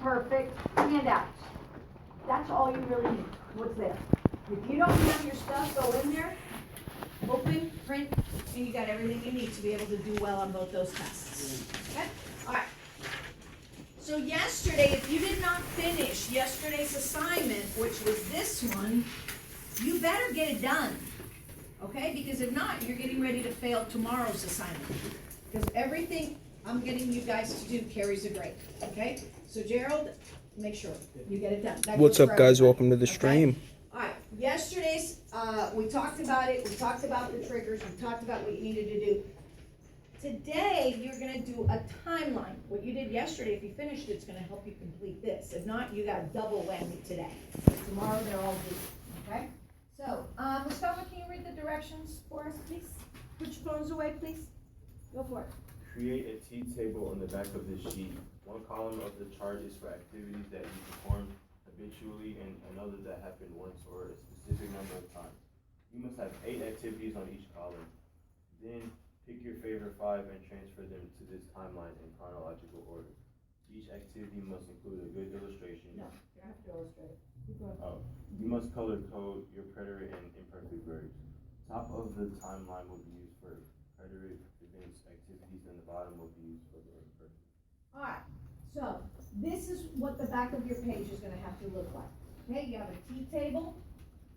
imperfect handouts. That's all you really need. What's there? If you don't have your stuff, go in there, open, print, and you got everything you need to be able to do well on both those tests. Okay? All right. So yesterday, if you did not finish yesterday's assignment, which was this one, you better get it done. Okay? Because if not, you're getting ready to fail tomorrow's assignment. Because everything I'm getting you guys to do carries a grade. Okay? So Gerald, make sure you get it done. That What's goes up, for guys? everybody. Welcome to the Okay? stream. All right. Yesterday's, we talked about it. We talked about the triggers. We talked about what you needed to do. Today, you're going to do a timeline. What you did yesterday, if you finished it, it's going to help you complete this. If not, you got double whammy today. Tomorrow, they're all due. Okay? So, Mustafa, can you read the directions for us, please? Put your phones away, please. Go for it. Create a T table on the back of the sheet. One column of the chart is for activities that you perform habitually and another that happen once or a specific number of times. You must have 8 activities on each column. Then pick your favorite 5 and transfer them to this timeline in chronological order. Each activity must include a good illustration. No, you have to illustrate. Keep going. You must color code your preterite and imperfect verbs. Top of the timeline will be used for preterite events, activities, and the bottom will be used for the imperfect. All right. So, this is what the back of your page is going to have to look like. Okay, you have a T table.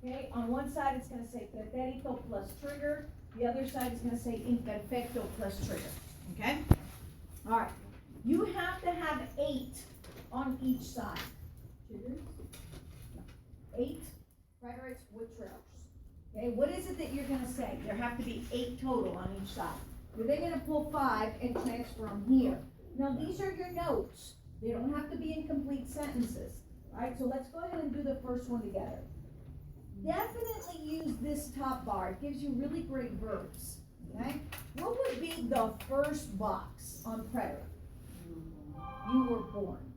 Okay, on one side it's going to say pretérito plus trigger. The other side is going to say imperfecto plus trigger. Okay? All right. You have to have 8 on each side. Triggers? 8 preterites with triggers. Okay, what is it that you're going to say? There have to be 8 total on each side. You're then going to pull 5 and transfer them here. Now, these are your notes. They don't have to be in complete sentences. All right, so let's go ahead and do the first one together. Definitely use this top bar. It gives you really great verbs. Okay? What would be the first box on preterite? You were born.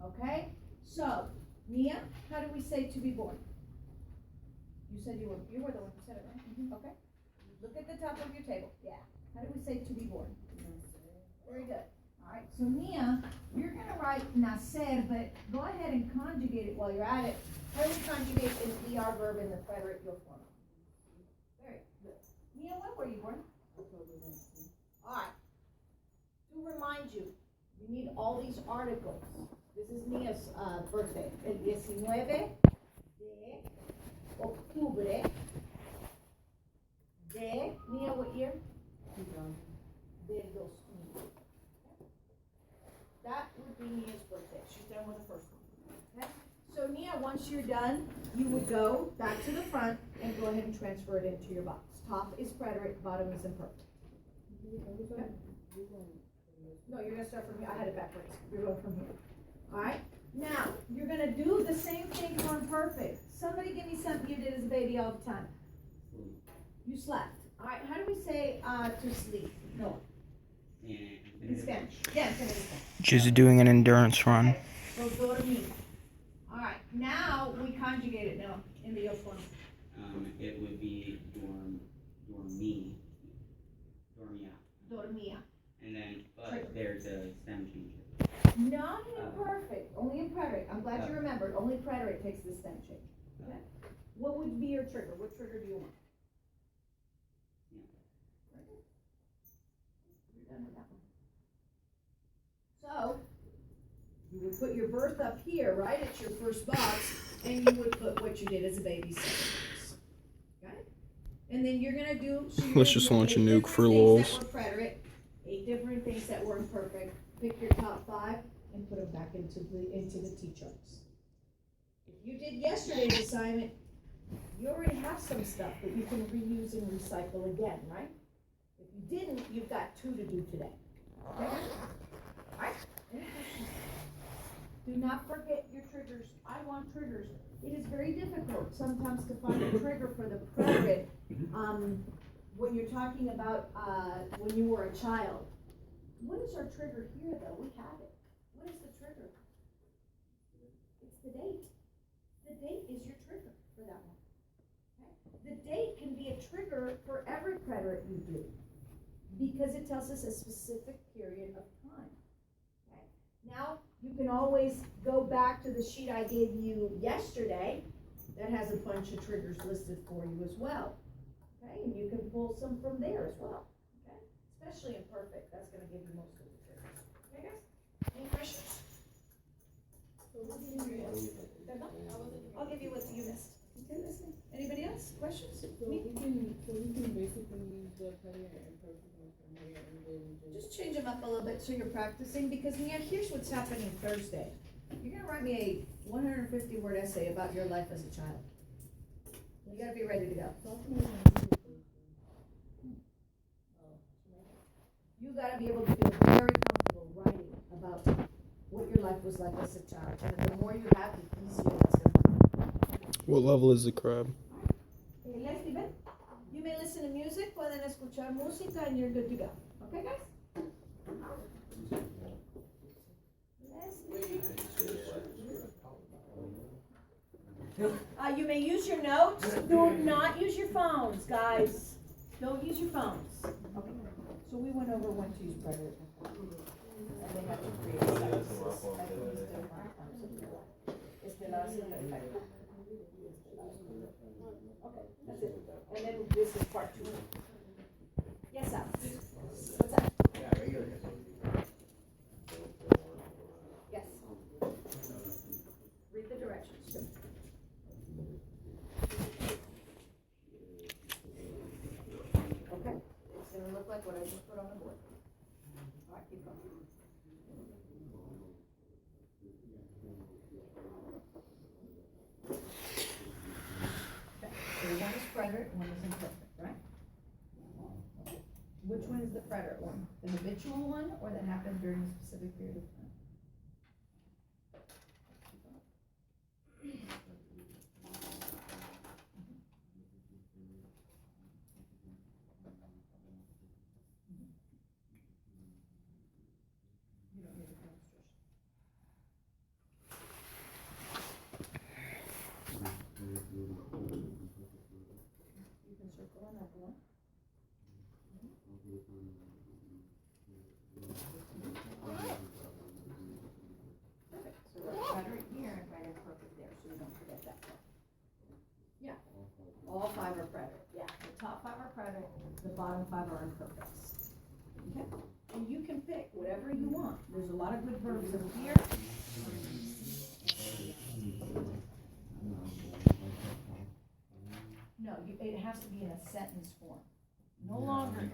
Okay? So, Mia, how do we say to be born? You said you were the one who said it, right? Okay. Look at the top of your table. Yeah. How do we say to be born? Very good. All right, so Mia, you're going to write nacer, but go ahead and conjugate it while you're at it. How do we conjugate an ER verb in the preterite your form? Very good. Mia, when were you born? October 19th. All right. To remind you, you need all these articles. This is Mia's birthday. El 19 de octubre de, Mia, what year? 2000. De 2000. That would be Mia's birthday. She's done with the first one. Okay? So Mia, once you're done, you would go back to the front and go ahead and transfer it into your box. Top is preterite, bottom is imperfect. Okay? No, you're gonna start from here. I had it backwards. You're going from here. Alright? Now, you're gonna do the same thing for imperfect. Somebody give me something you did as a baby all the time. You slept. Alright, how do we say to sleep? No. In Spanish. Yeah, in Spanish. Just doing an endurance run. Okay. So dormir. Alright, now we conjugate it now in the yo form. It would be dormia. Dormia. And then, but there's a stem change. Not in imperfect, only in preterite. I'm glad you remembered. Only preterite takes the stem change. Okay? What would be your trigger? What trigger do you want? You're done with that one. So, you would put your birth up here, right? It's your first box, and you would put what you did as a baby 7 years. Got it? And then you're gonna do. So Let's just launch a nuke for lols. 8 different things that were imperfect. Pick your top 5 and put them back into the T-charts. If you did yesterday's assignment, you already have some stuff that you can reuse and recycle again, right? If you didn't, you've got 2 to do today. Okay? All right? Any questions? Do not forget your triggers. I want triggers. It is very difficult sometimes to find a trigger for the preterite when you're talking about when you were a child. What is our trigger here, though? We have it. What is the trigger? It's the date. The date is your trigger for that one. Okay? The date can be a trigger for every preterite you do because it tells us a specific period of time. Okay? Now, You can always go back to the sheet I gave you yesterday that has a bunch of triggers listed for you as well. Okay, and you can pull some from there as well, okay? Especially in Perfect, that's gonna give you most of the triggers. Okay, guys? Any questions? I'll give you what you missed. Okay, listen. Anybody else? Questions? Me? We can basically use the cutting and perfect from here and then Just change them up a little bit so you're practicing, because Mia, here's what's happening Thursday. You're gonna write me a 150 word essay about your life as a child. You gotta be ready to go. You gotta be able to feel very comfortable writing about what your life was like as a child. And the more you have, the easier that's gonna be. What level is the crab? Leslie, ven. You may listen to music, pueden escuchar música, and you're good to go. Okay, guys? Leslie. You may use your notes. Do not use your phones, guys. Don't use your phones. Okay. So we went over when to use predator. And they have to create sentences. Este lado es perfecto. Okay, that's it. And then this is part 2. Yes, Al. What's that? Yes. Read the directions too. Okay, it's gonna look like what I just put on the board. All right, keep going. So one is preterite, one is imperfect, right? Which one is the preterite one? The habitual one, or that happened during a specific period of time? You don't need a demonstration. You can circle on that one. Perfect, so that's preterite here and right imperfect there, so you don't forget that one. Yeah, all 5 are preterite, yeah, the top 5 are preterite, the bottom 5 are imperfects. Okay, and you can pick whatever you want, there's a lot of good verbs in here. No, it has to be in a sentence form. No longer,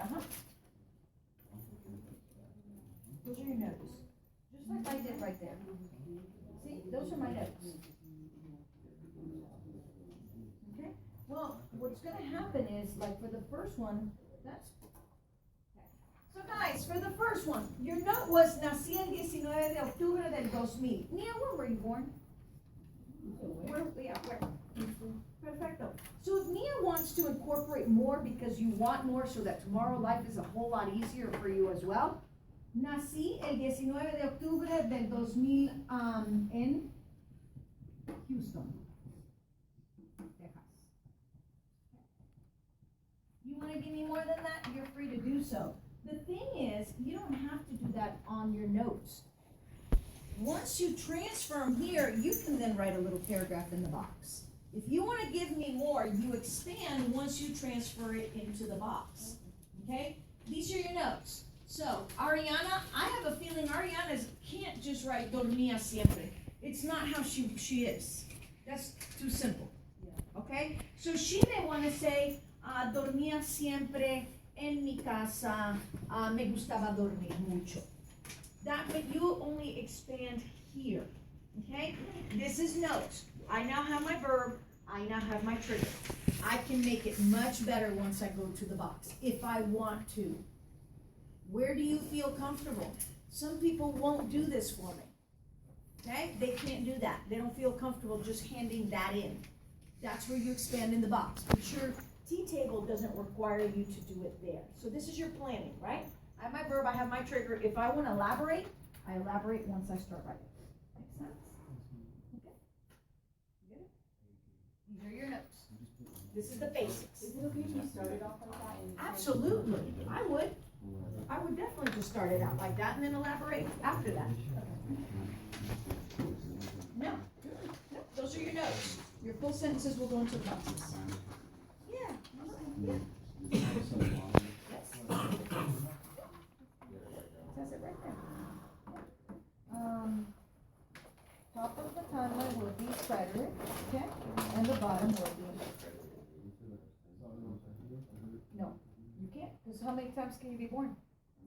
Those are your notes. Just like I did right there. See, those are my notes. Okay? Well, what's gonna happen is, like for the first one, that's, okay. So guys, for the first one, your note was, nací el 19 de octubre del 2000. Nia, where were you born? Where? Perfecto. So if Mia wants to incorporate more because you want more so that tomorrow life is a whole lot easier for you as well. Nací el 19 de octubre del 2000 en Houston, Texas. You want to give me more than that? You're free to do so. The thing is, you don't have to do that on your notes. Once you transfer them here, you can then write a little paragraph in the box. If you want to give me more, you expand once you transfer it into the box. Okay? These are your notes. So, Ariana, I have a feeling Ariana can't just write dormía siempre. It's not how she is. That's too simple. Okay? So she may want to say, dormía siempre en mi casa, me gustaba dormir mucho. That, but you only expand here. Okay? This is notes. I now have my verb, I now have my trigger. I can make it much better once I go to the box, if I want to. Where do you feel comfortable? Some people won't do this for me. Okay? They can't do that. They don't feel comfortable just handing that in. That's where you expand in the box. But your T-table doesn't require you to do it there. So this is your planning, right? I have my verb, I have my trigger. If I want to elaborate, I elaborate once I start writing. Makes sense? Okay. You get it? These are your notes. This is the basics. Is it okay if you started off like that? Absolutely. I would. I would definitely just start it out like that and then elaborate after that. No, no, those are your notes. Your full sentences will go into the boxes. Yeah. Yeah. Yes. Says it right there. Top of the timeline will be Frederick, okay, and the bottom will be. No, you can't, because how many times can you be born?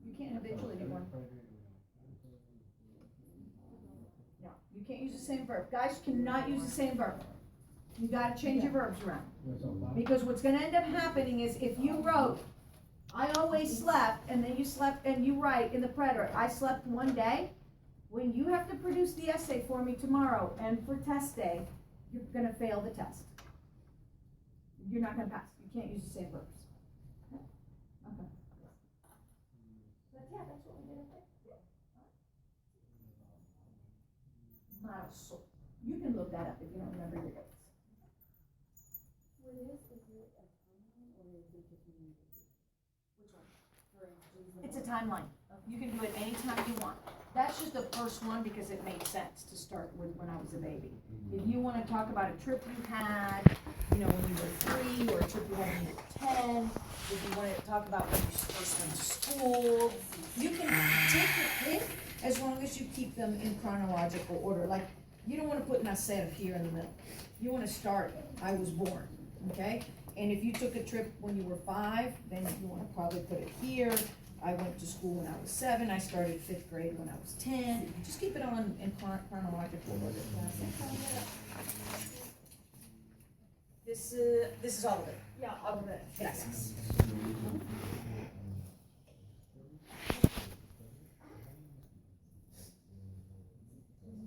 You can't habitually be born. No, you can't use the same verb. Guys cannot use the same verb. You gotta change your verbs around. Because what's gonna end up happening is if you wrote, I always slept, and then you slept, and you write in the preterite, I slept one day, when you have to produce the essay for me tomorrow and for test day, you're gonna fail the test. You're not gonna pass. You can't use the same verbs. Okay. But yeah, that's what we did up there. Marzo. You can look that up if you don't remember your dates. For this, is it a timeline or is it just music? Which one? For instance, It's a timeline. You can do it anytime you want. That's just the first one because it made sense to start with when I was a baby. If you wanna talk about a trip you had, you know, when you were 3, or a trip you had when you were 10, if you wanna talk about when you first went to school, you can take your pick as long as you keep them in chronological order. Like, you don't wanna put Nacer here in the middle. You wanna start, I was born, okay? And if you took a trip when you were 5, then you wanna probably put it here. I went to school when I was 7, I started 5th grade when I was 10, just keep it on in chronological order. This is all of it. yeah, all of it. Gracias.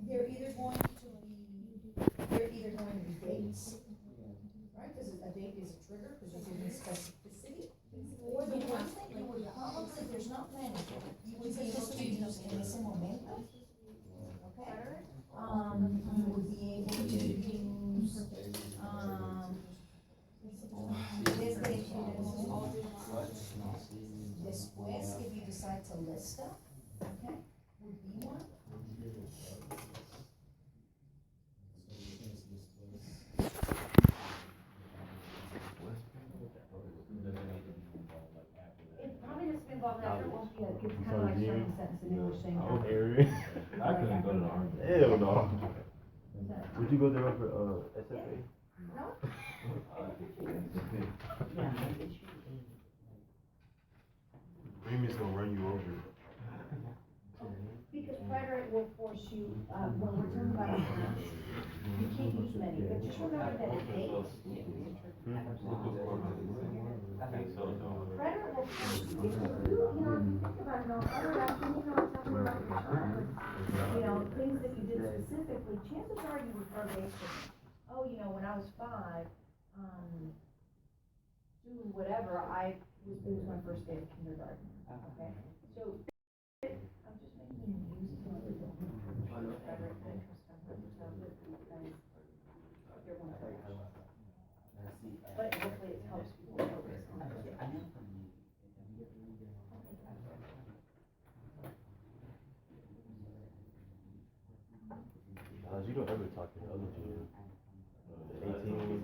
They're either going to be dates, right, because a date is a trigger, because you're giving specificity. Or the one thing you would probably, if there's not planning, you would be able to use en ese momento, okay? You would be able to use, después, if you decide to list stuff, okay, would be one. It probably doesn't involve that, it won't be a, it's kind of like certain sentence in English saying. I couldn't go to the army. Hell no. Would you go there for, SFA? No? Amy's gonna run you over. Because preterite will force you, when we're talking about a class, you can't use many, but just remember that a date. Preterite will force you, if you know, if you think about it, other actions, you know, talking about your childhood, you know, things that you did specifically, chances are you refer back to, oh, you know, when I was 5, doing whatever, it was my first day of kindergarten, okay? So, I'm just making you use some of the preterite things from your childhood because they're one of those. But hopefully it helps people focus on it. You don't ever talk to the other junior. 18.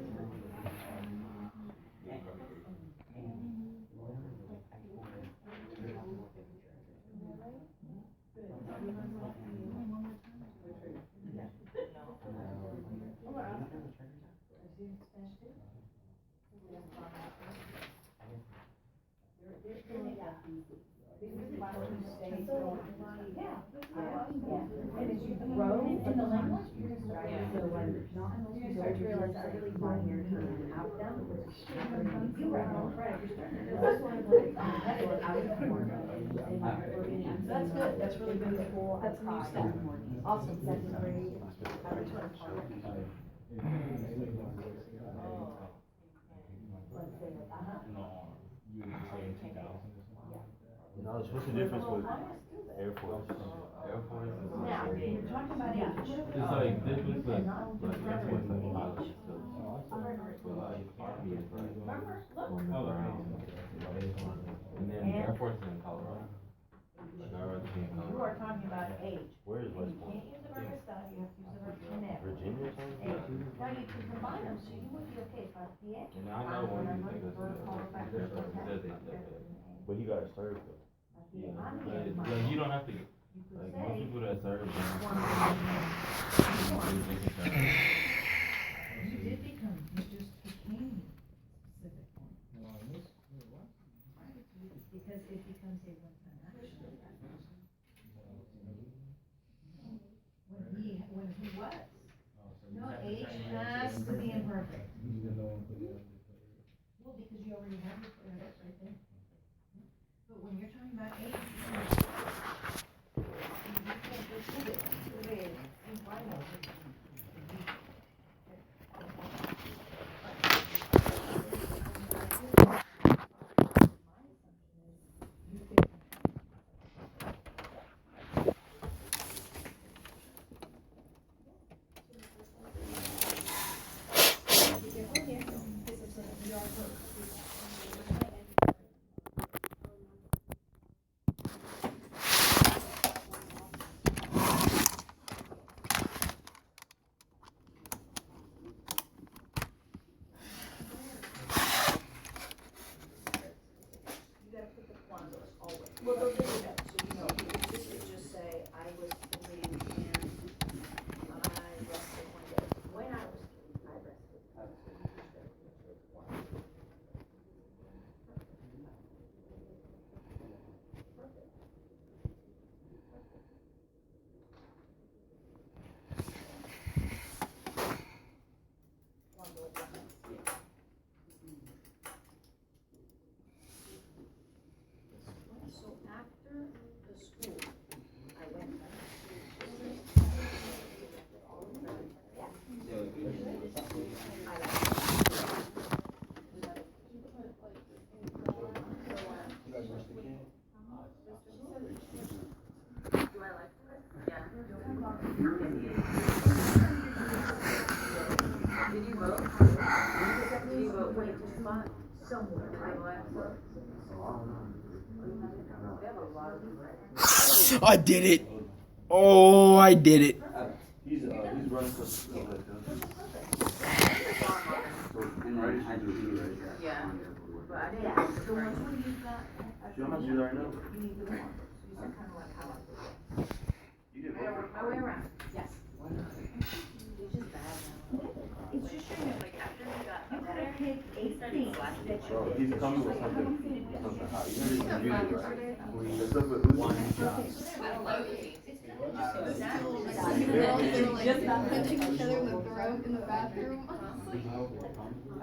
And as you grow in the language, you're gonna start to realize I really want your time out them. You were on credit, you're starting to realize. That's good, that's really good. That's a new step. Awesome. Second grade. Knowledge, what's the difference with Air Force? Air Force is. Now, you're talking about age. It's like different, like Air Force like college stuff. But like Army is like on the ground. And then Air Force is in Colorado. Like I rather be in You Colorado. are talking about age. Where is West You Point? can't use it verb estar, you have to use the verb tener. Virginia or something? Now you can combine them, so you would be okay, partir. And I know one you think that's but he got a serve though. Like you don't have to, like most people that serve. You did become, you just became specific one. Because it becomes a one-time action. When he was. No, H has to be imperfect. Well, because you already have it, that's right there. But when you're talking about H, you can't just do it. Do it in final. Well, they'll do that, so you know, this would just say, I was asleep and I rested one day. When I was asleep, I rested. I was asleep. So after the school, I went back. Did you vote? Did you vote for the two spot? Somewhere, right? We have a lot of. I did it. Oh, I did it. He's running for And then I do right. Yeah. But I didn't. Yeah, so once we use that. You don't have to do that right now. You need the one, so you said kind of like how I did it. You did vote. My way around, yes. It's just bad now. It's just showing, Like after we got you up gotta there, pick eight things that you Bro, did. he's coming with something hot. You never even viewed it, right? The stuff with One Uzi. job. I don't like it. Just not punching each other in the throat in the bathroom. I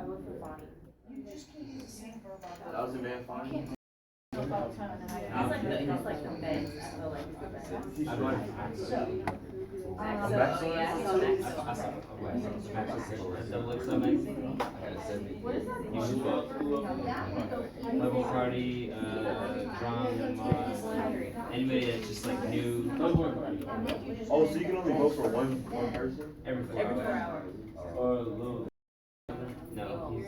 vote for Bonnie. You just can't use the same verb all That was a man fine. the time, and then It's like the best. I feel like it's the best. He's running. Maxo, Maxo? yeah, I saw Maxo. Double XL Max. You should vote. Level party, drama, anybody that's just like new. Oh, so you can only vote for one person? Every 4 Every 4 hours. hours. Or a little. No, he's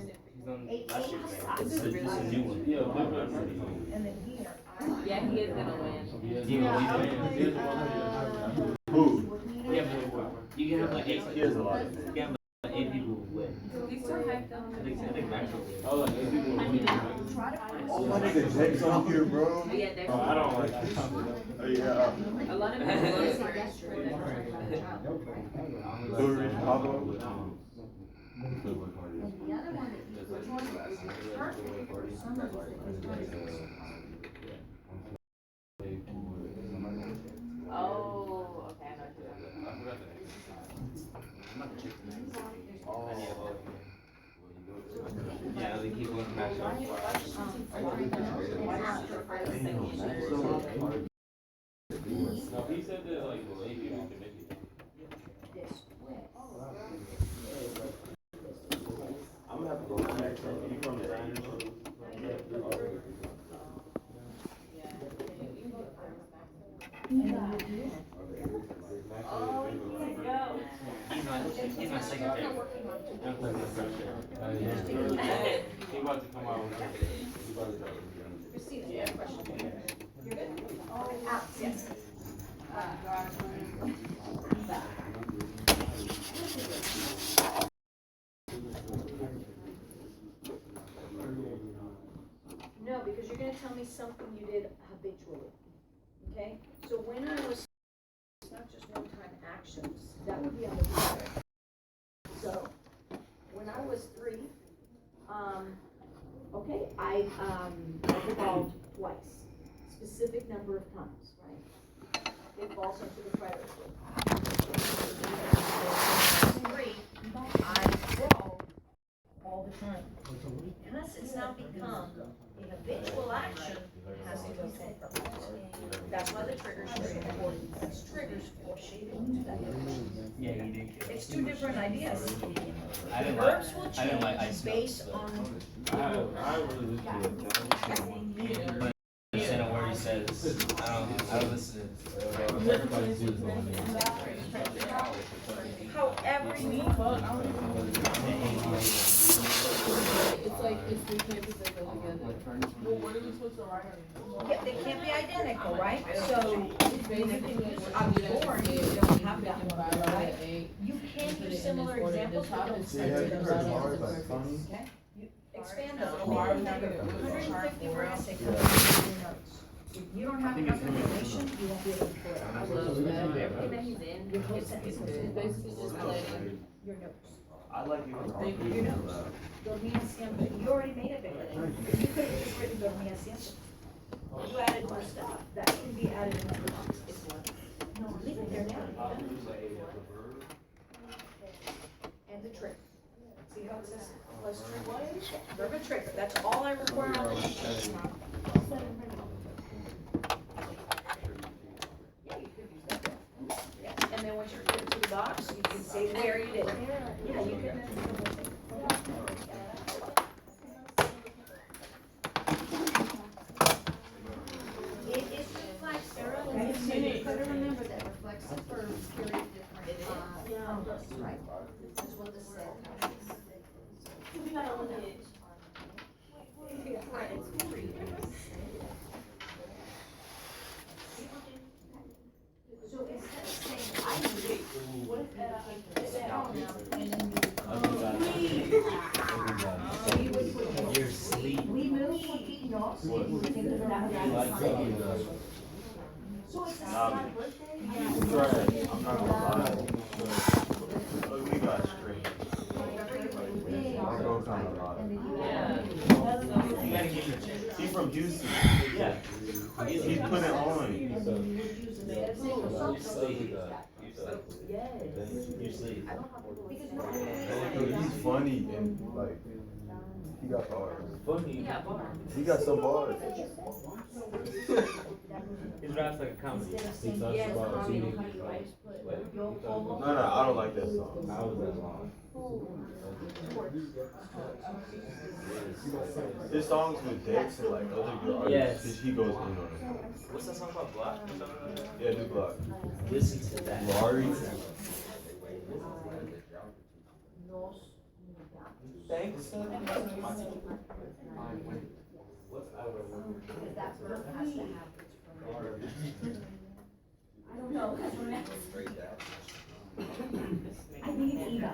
on last year's thing. This is a new one. And then here, Yeah, he is gonna win. Who? Yeah, but you can have like 8. He has a lot. You can have like 8 people who win. He's so hyped up. I think Max will win. Oh, like if people win. Oh, my nigga Jake's on here, bro. But yeah, Dexter. I don't like it. Oh, yeah. A lot of people voted for Dexter. Who reached Pablo? the other one that you were talking about was perfect for some of these things. Oh, okay, I know what you're Yeah, they keep going back up. No, he said that like well, 8 people can make it. I'm gonna have to go back. You from the dinosaur? Oh, he can't go. He's my second favorite. I'm playing my first share. He about to come out with he about to drop it. Christina, you have a question? You're good? Oh, Alex, yes. come back. No, because you're gonna tell me something you did habitually, okay? So when I was, it's not just one-time actions, that would be on the pattern. So, when I was 3, okay, I evolved twice, specific number of times, right? It falls into the priority. 3, I crawl all the time. Because it's now become a habitual action, it has to be said. That's why the triggers are important, because triggers will shape it into that. Yeah, you did. It's 2 different ideas. I didn't Verbs will like, I didn't like change ice based milk, on. I really just but percent of where he says, I don't listen to everybody do it. However you It's like, it's 3 campuses that go together. Well, what are we supposed to write on? Yeah, they can't be identical, right? So, you can use, I'm Basically, born, you don't have that one, right? You can use similar examples, but don't Yeah, censor you those heard others. Mars, like, funny? Okay? You expand those. Why are we not gonna do it? 150 for essay, come in your notes. If you don't have enough information, you won't be able to put it. I love that. Everything that he's in, Your whole it's sentence good. It's basically just letting, your notes. I like even. Thank you. Your notes. Dormía siempre. You already made it bigger. You could have just written dormía siempre. You added more stuff. That can be added in the box. No, leave it there now. And the trick. See how it says plus trick? Verb and trigger. That's all I require on this sheet. Yeah, you could use that. Yeah, and then once you put it to the box, you can say where you did it. Yeah, you can. It is reflexive. You gotta remember that reflexive verbs carry different, purpose, right? That's what this said. So instead of saying, I do, what if that, and then you would put, your sleep. we move from feet north, so you would think of that. So it's a slight birthday. Right, I'm not gonna lie. Look, we got straight. I go kind of a lot. You gotta get your check. He's from Houston. Yeah. He's put it on. You sleep. You sleep. He's funny and like, he got bars. Funny. Yeah, bar. He got some bars. His rap's like a comedy. He talks about cheating. No, I don't like that song. How was that song? His songs with Dex and like other good artists, Yes. he goes in on it. What's that song called? Block or something? Yeah, New Block. Listen to that. Laurie. Thanks. That verb has to have its I don't know, that's what I need Eva.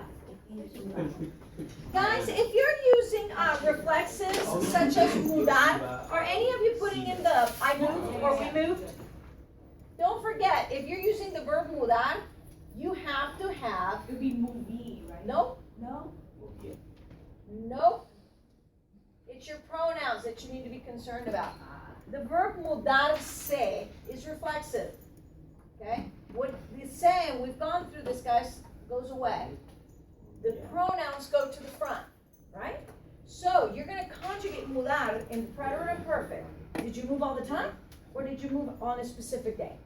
Guys, if you're using reflexives such as mudar, are any of you putting in the I moved or we moved? Don't forget, if you're using the verb mudar, you have to have. it would be movie, right? Nope. Nope. It's your pronouns that you need to be concerned about. The verb mudarse is reflexive. Okay? What the saying, we've gone through this, guys, goes away. The pronouns go to the front, right? So you're going to conjugate mudar in preterite and perfect. Did you move all the time? Or did you move on a specific day?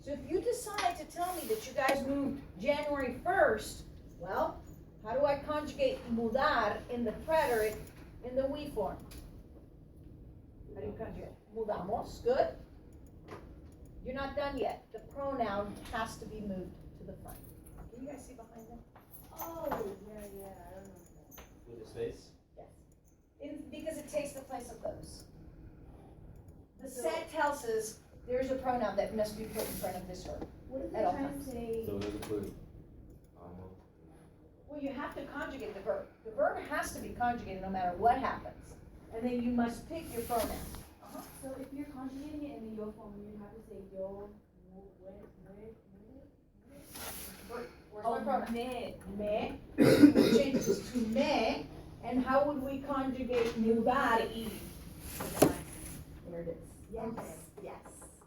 So if you decide to tell me that you guys moved January 1st, well, how do I conjugate mudar in the preterite in the we form? How do you conjugate? Mudamos, good. You're not done yet. The pronoun has to be moved to the front. Can you guys see behind them? Oh, yeah, I don't know. With his face? Yes. Because it takes the place of those. The set tells us there's a pronoun that must be put in front of this verb. What if At they're all trying times. to say, So let's put, almost. Well, you have to conjugate the verb. The verb has to be conjugated no matter what happens. And then you must pick your pronoun. so if you're conjugating it in the yo form, you have to say yo, Where's my pronoun? me. Me. Changes to me. And how would we conjugate nobody? There it is. Yes, yes,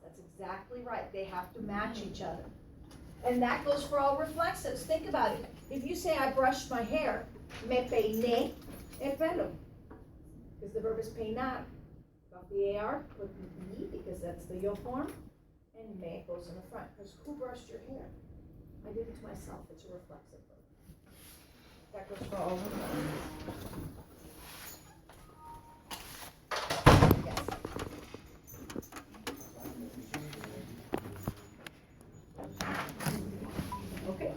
that's exactly right. They have to match each other. And that goes for all reflexives. Think about it. If you say I brushed my hair, me peiné el pelo. Because the verb is peinar. Got the AR, put the E because that's the yo form. And me goes in the front. Because who brushed your hair? I did it to myself. It's a reflexive verb. That goes for all reflexives. Yes. Okay.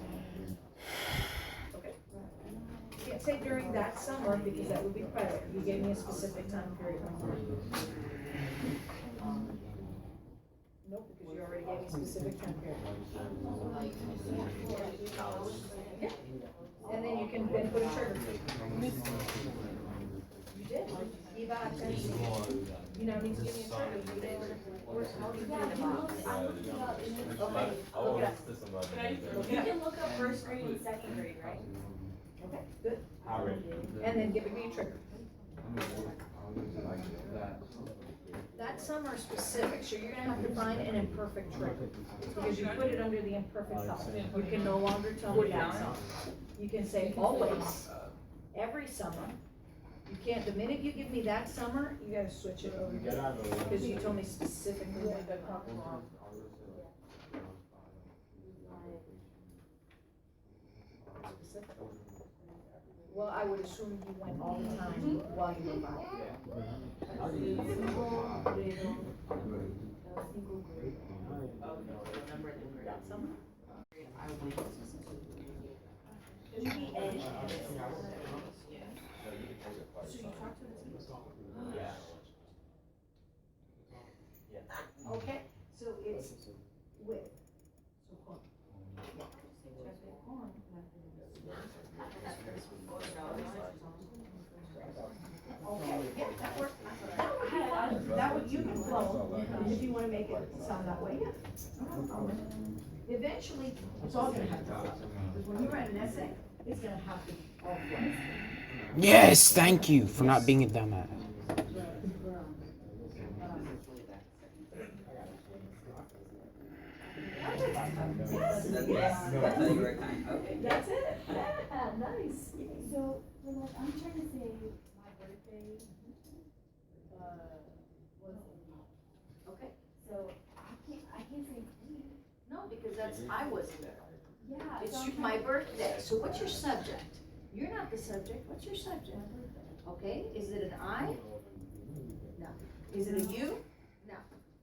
Okay. You can't say during that summer because that would be private. You gave me a specific time period. Nope, because you already gave me a specific time period. Yeah. And then you can then put a trigger. You did. Eva, Tennessee. You now need to give me a trigger. You did. How do you Yeah, put it you about? look, I looked it up and it's Okay. like, I will listen to somebody. you can look up first grade and second grade, right? Okay, good. Alright. And then give me a trigger. That's summer specific, so you're gonna have to find an imperfect trigger. Because you put it under the imperfect thought. You can no longer tell me that summer. You can say always, every summer. You can't, the minute you give me that summer, you gotta switch it over. Because you told me specifically what the problem was. Well, I would assume you went all the time while you were by. That summer? Okay, so it's with. Okay, yeah, that works. That would be fun. That would, you can flow, if you wanna make it sound that way, yeah. No problem. Eventually, it's all gonna have to flow, because when you write an essay, it's gonna have to all flow. Yes, thank you for not being a dumbass. That's it, yeah, nice. So, for like, I'm trying to say my birthday, was Okay, so I can't say me. no, because that's, I wasn't there. Yeah. It's so I'm my trying to- birthday, so what's your subject? You're not the subject, what's your subject? Okay, is it an I? No. Is it a you? No.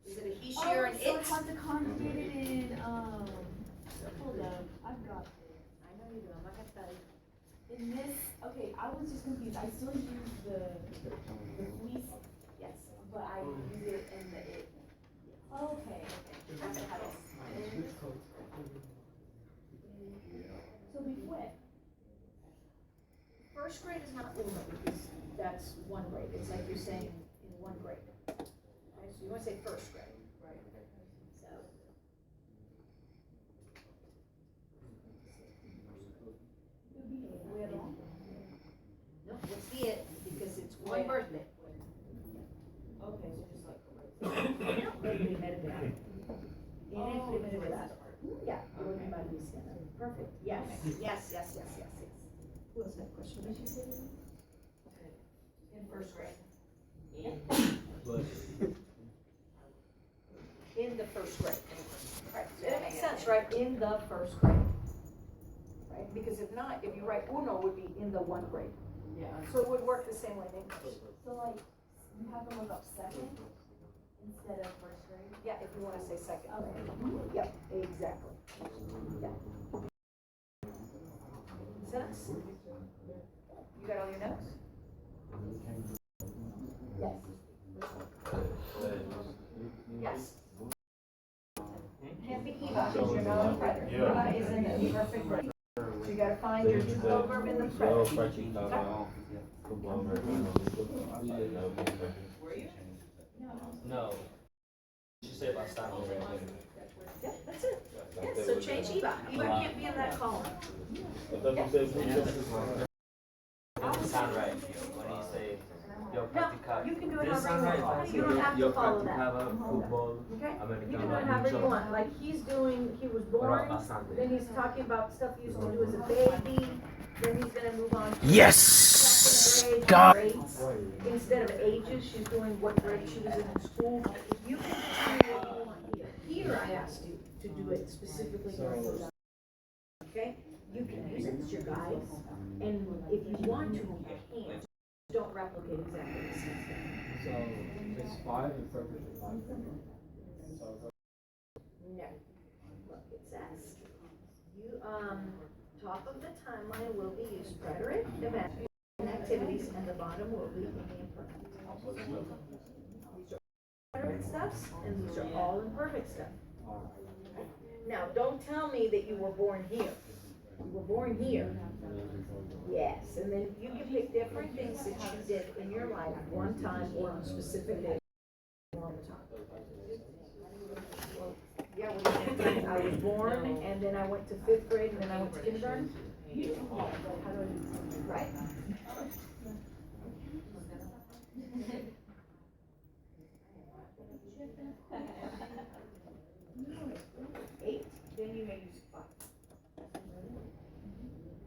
Is it a he, she, or an so I it? have to conjugate it in, hold up, I've got this. I know you do, I'm not gonna tell you. In this, okay, I was just confused, I still use the fleece, Yes. but I use it in the it. Okay, That's how it is. so we quit. First grade is not uno because that's one grade, it's like you're saying in one grade. Okay, so you wanna say first grade. Right. So. No, what's the it, because it's one birthday. Okay, so just like. El primer grado. En el primer grado. Yeah, el primer grado. Perfect, yes, yes, yes, yes, yes, yes. Who else had a question? Did you say that? In first grade. In the first grade. Right, so that makes sense, right? In the first grade. Right, because if not, if you write uno, it would be in the one grade. Yeah. So it would work the same way in English. So like, you have to look up second instead of first grade? Yeah, if you wanna say second. Okay. Yep, exactly. Yeah. Sense? You got all your notes? Yes. Yes. Heavy because you're not a predator. Eva is in a perfect grade. So you gotta find your to-go verb in the present. No. You should say about stopping right there. Yeah, that's it. Yeah, so change Eva. Eva can't be in that column. It doesn't sound right when you say, yo No, practicaba. you can do it This however sound you right want. if I You don't say, have yo to follow that. practicaba football Okay? You americano. can do it however you want. Like he's doing, he was born, bastante. then he's talking about stuff he used to do as a baby, then he's gonna move on to Yes! second grade, God. grades. Instead of ages, she's doing what grade she was in school. You can determine what you want here. Here I asked you to do it specifically during those hours. Okay? You can use it as your guide, and if you want to, you can. Don't replicate exactly the same thing. So, it's 5 and perfect 5. No. Look, it says, you, top of the timeline will be used preterite, event, and activities, and the bottom will be the imperfect. These are preterite stuffs, and these are all imperfect stuff. Now, don't tell me that you were born here. You were born here. Yes, and then you can pick different things that you did in your life one time or on a specific day. Long time. Yeah, what do you think? I was born, and then I went to 5th grade, and then I went to kindergarten. Right? Eight, then you may use 5.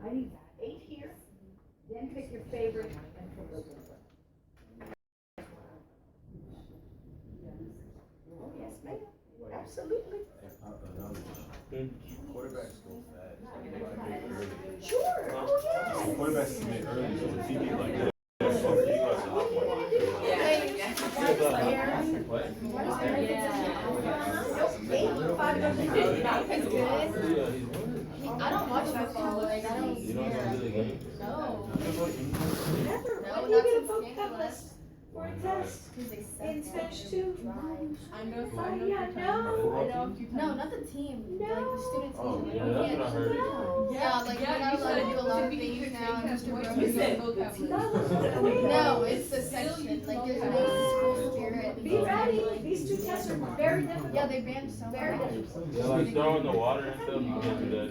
I need 8 here, then pick your favorite and put those in. Oh, yes, ma'am, absolutely. Quarterbacks go fast. Sure, oh, yes. Quarterbacks commit early, so the TV like that. I don't watch football, like, I don't. You don't go to the game? No. Never. No, When not you get a since book Canada list for a test in Spanish too. I know, Oh, I know. yeah, no. No, not the team, like the student team. Oh, yeah, that's what I heard. Yeah, like we're not allowed to do a lot of things now. and Mr. Rose said no, it's the section. Like there's no school spirit. Be ready, these 2 tests are very difficult. Yeah, they banned so Very much. difficult. Yeah, like throwing the water and stuff, you can't do that.